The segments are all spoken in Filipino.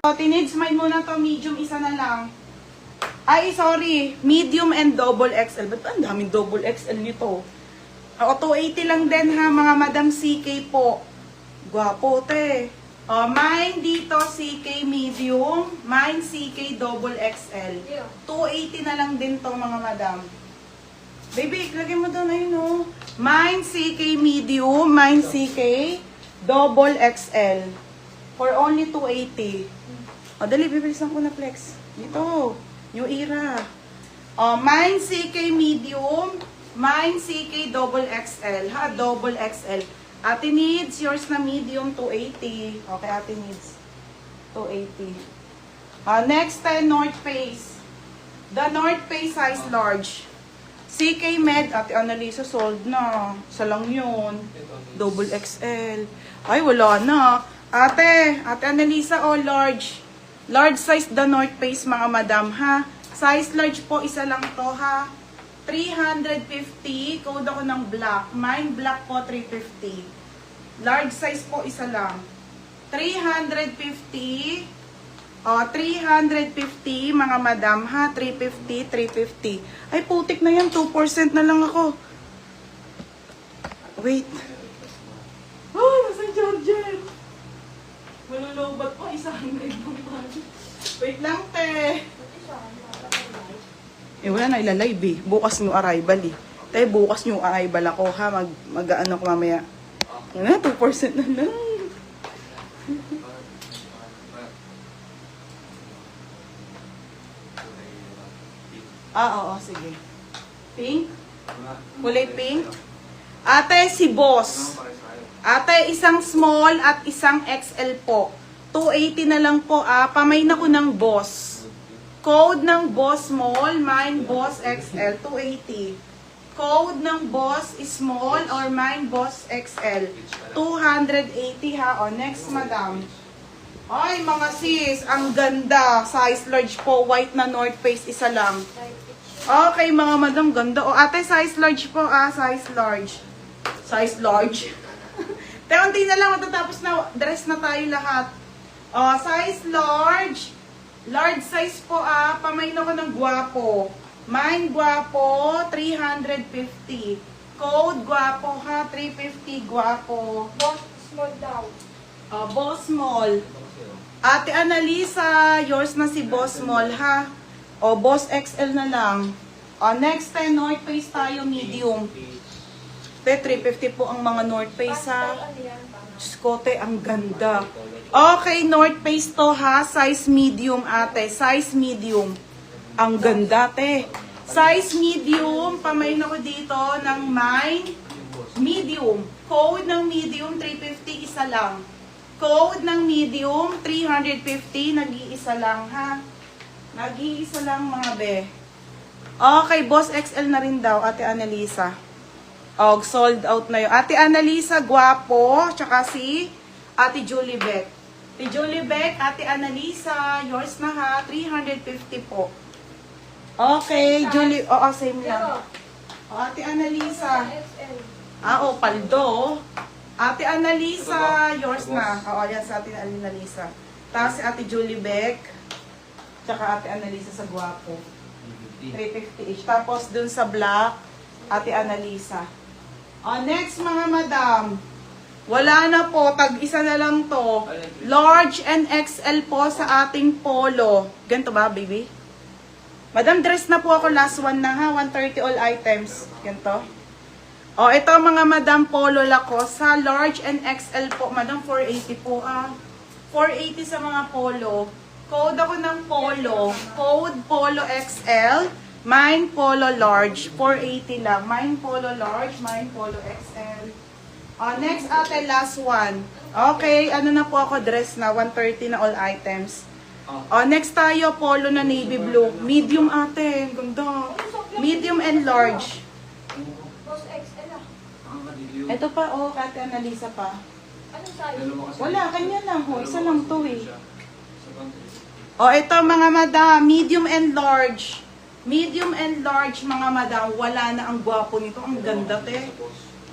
So, teenage mine muna to, medium isa na lang. Ay, sorry, medium and double XL. Ba't ang daming double XL nito? O, 280 lang din ha, mga Madam CK po. Gwapo, te. O, mine dito, CK medium. Mine CK double XL. 280 na lang din to, mga Madam. Baby, lagay mo doon, ayun o. Mine CK medium, mine CK double XL. For only 280. O, dali, bibilisan ko na flex. Dito, New Era. O, mine CK medium, mine CK double XL. Ha, double XL. Ate needs, yours na medium, 280. Okay, ate needs. 280. Next, North Face. The North Face size large. CK Med, Ate Annalisa, sold na. Isa lang yun. Double XL. Ay, wala na. Ate Annalisa, oh, large. Large size the North Face, mga madam, ha? Size large po, isa lang to, ha? 350. Code ako ng black. Mine black po, 350. Large size po, isa lang. 350. 350, mga madam, ha? 350, 350. Ay, putik na yan. 2% na lang ako. Wait. Oh, nasa charger. Malulubat po. 100 lang pa. Wait lang, te. Wala na ilalive eh. Bukas new arrival eh. Te, bukas new arrival ako, ha? Mag-ano ko mamaya. Yan na, 2% na lang. Oo, sige. Pink? Kulay pink? Ate, si boss. Ate, isang small at isang XL po. 280 na lang po, Pamay na ko ng boss. Code ng boss small, mine boss XL, 280. Code ng boss small or mine boss XL, 280 ha. O, next, madam. Ay, mga sis, ang ganda. Size large po, white na North Face, isa lang. Okay, mga madam, ganda. O, ate, size large po, size large. Size large. Unti na lang, matatapos na, dress na tayo lahat. O, size large. Large size po, Pamay na ko ng gwapo. Mine gwapo, 350. Code gwapo, ha, 350, gwapo. Boss small daw. Boss small. Ate Annalisa, yours na si Boss Small, ha? O, Boss XL na lang. O, next time, North Face tayo, medium. Te, 350 po ang mga North Face, ha? Diyos ko, te, ang ganda. Okay, North Face to, ha? Size medium, ate. Size medium. Ang ganda, te. Size medium. Pamain ako dito ng mine. Medium. Code ng medium, 350, isa lang. Code ng medium, 350, nag-iisa lang, ha? Nag-iisa lang, mga be. Okay, Boss XL na rin daw, Ate Annalisa. Sold out na yun. Ate Annalisa, gwapo, tsaka si Ate Julie Beck. Ate Julie Beck, Ate Annalisa, yours na ha, 350 po. Okay, Julie, same lang. Ate Annalisa. Paldo. Ate Annalisa, yours na. Yan sa Ate Annalisa. Tapos si Ate Julie Beck, tsaka Ate Annalisa sa gwapo. 350 each. Tapos dun sa black, Ate Annalisa. Next, mga madam. Wala na po, tag-isa na lang to. Large and XL po sa ating polo. Ganito ba, baby? Madam, dress na po ako. Last one na, ha? 130 all items. Ganito. Ito mga madam, polo Lacoste, sa large and XL po. Madam, 480 po, 480 sa mga polo. Code ako ng polo. Code polo XL. Mine polo large. 480 lang. Mine polo large. Mine polo XL. Next, ate, last one. Okay, ano na po ako, dress na. 130 na all items. Next tayo, polo na navy blue. Medium, ate. Ganda. Medium and large. Ito pa, Ate Annalisa pa. Anong size? Wala, kanya lang ho. Isa lang to eh. Ito mga madam, medium and large. Medium and large, mga madam. Wala na ang gwapo nito. Ang ganda, te.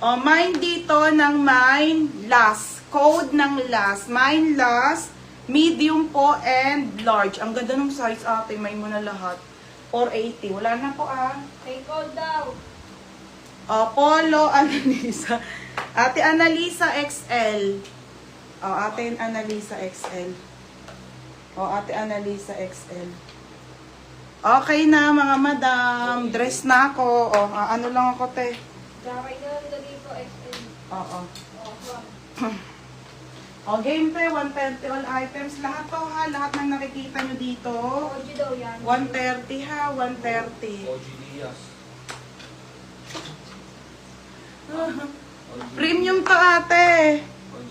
Mine dito ng mine last. Code ng last. Mine last. medium po, and large. Ang ganda ng size, ate. May mo na lahat. 480. Wala na po, Take all daw. Polo, Annalisa. Ate Annalisa XL. Ate Annalisa XL. Ate Annalisa XL. Okay na, mga madam. Dress na ako. Ano lang ako, te. Gaway na lang lagay ko XL. Oo. Oh, Game te, 130 all items. Lahat to ha, lahat ng nakikita nyo dito. OG daw yan. 130 ha, 130. OG Diaz. Premium to ate. OG.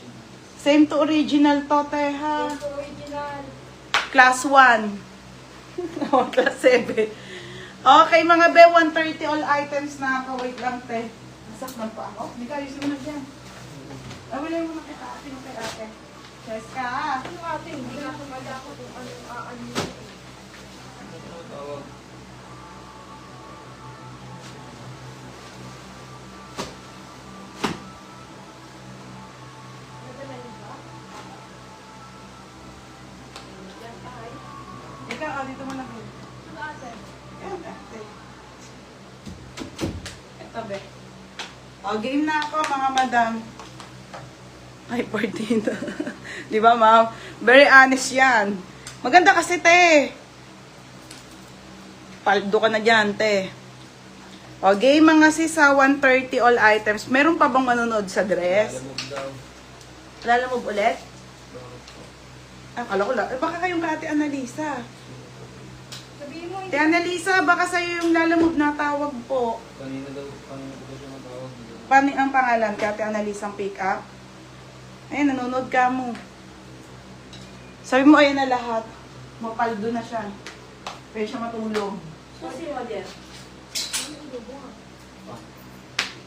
Same to original to te ha. Ito original. Class 1. Class 7. Okay mga be, 130 all items na ako. Wait lang te. Nasakman pa ako. Hindi ka, ayusin mo na dyan. Wala mo na kay ate, kay ate. Yes ka. Ano ate, hindi nga kumada ako kung anong aanin mo. Ano tawag? Nadalain ba? Yan tayo. Ikaw, dito mo na be. Ano ate? Ayan, ate. Ito be. Game na ako mga madam. Ay, 14. Di ba, ma'am? Very honest yan. Maganda kasi, te. Paldo ka na dyan, te. Game mga sis, 130 all items. Meron pa bang manonood sa dress? Alamog daw. Lalamove ulit? Bakit po? Akala ko lang. Baka kayong Ate Annalisa. Sabihin mo, Ate Annalisa, baka sa'yo yung lalamove na tawag po. Kanina daw siya matawag. Paano ang pangalan? Kay Ate Annalisa ang pick up? Ayun, nanonood ka mo. Sabi mo, ayun na lahat. Mapaldo na siya. Pwede siya matulog. Susi mo, dear.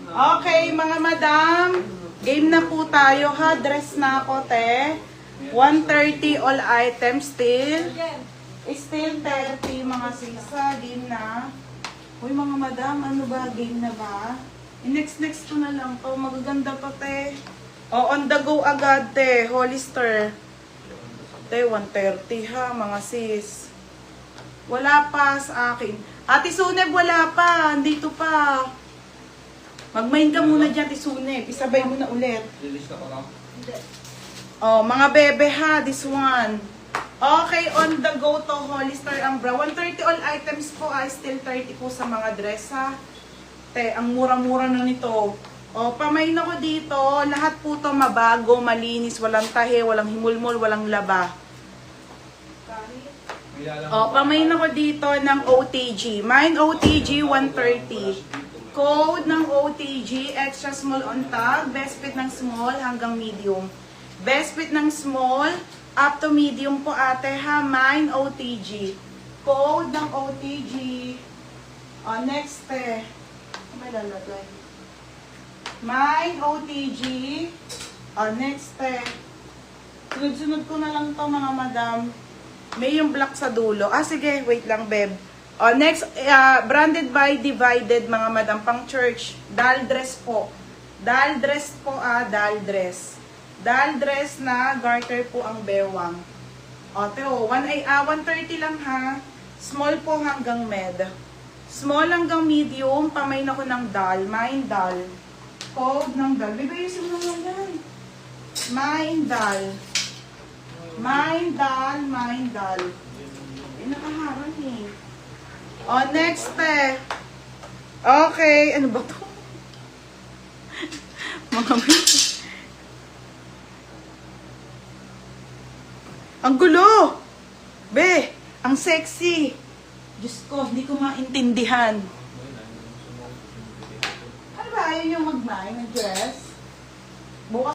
Okay, mga madam. Game na po tayo, ha? Dress na ako, te. 130 all items still. yan. Still 30, mga sisa. Game na. Uy, mga madam, ano ba? Game na ba? Next ko na lang to. Magaganda to, te. On the go agad, te. Hollister. Te, 130 ha, mga sis. Wala pa sa akin. Ate Suneb, wala pa. Andito pa. Mag-main ka muna dyan, Ate Suneb. Isabay mo na ulit. Lilista ka lang. Hindi. Mga bebe ha, this one. Okay, on the go to Hollister Umbra. 130 all items po, still 30 po sa mga dress ha. Te, ang mura-mura na nito. Pamain ako dito. Lahat po to mabago, malinis, walang tahe, walang himulmol, walang laba. May lalamog. Pamain ako dito ng OTG. Mine OTG 130. Code ng OTG, extra small on tag, best fit ng small hanggang medium. Best fit ng small, up to medium po ate ha, mine OTG. Code ng OTG. Next may lalagay. Mine OTG. Next sunod-sunod ko na lang to mga madam. May yung black sa dulo. Sige, wait lang, beb. Next, branded by Divided, mga madam, pang church. Dal dress po. Dal dress po, dal dress. Dal dress na garter po ang bewang. 130 lang ha. Small po hanggang med. Small hanggang medium, pamain ako ng dal. Mine dal. Code ng dal. Bibayusin mo lang yan. Mine dal. Mine dal, mine dal. Nakaharang eh. Next Okay, ano ba to? Mga ang gulo! Be, ang sexy. Diyos ko, hindi ko maintindihan. Ano ba, ayaw nyo mag-mine, mag-dress? Bukas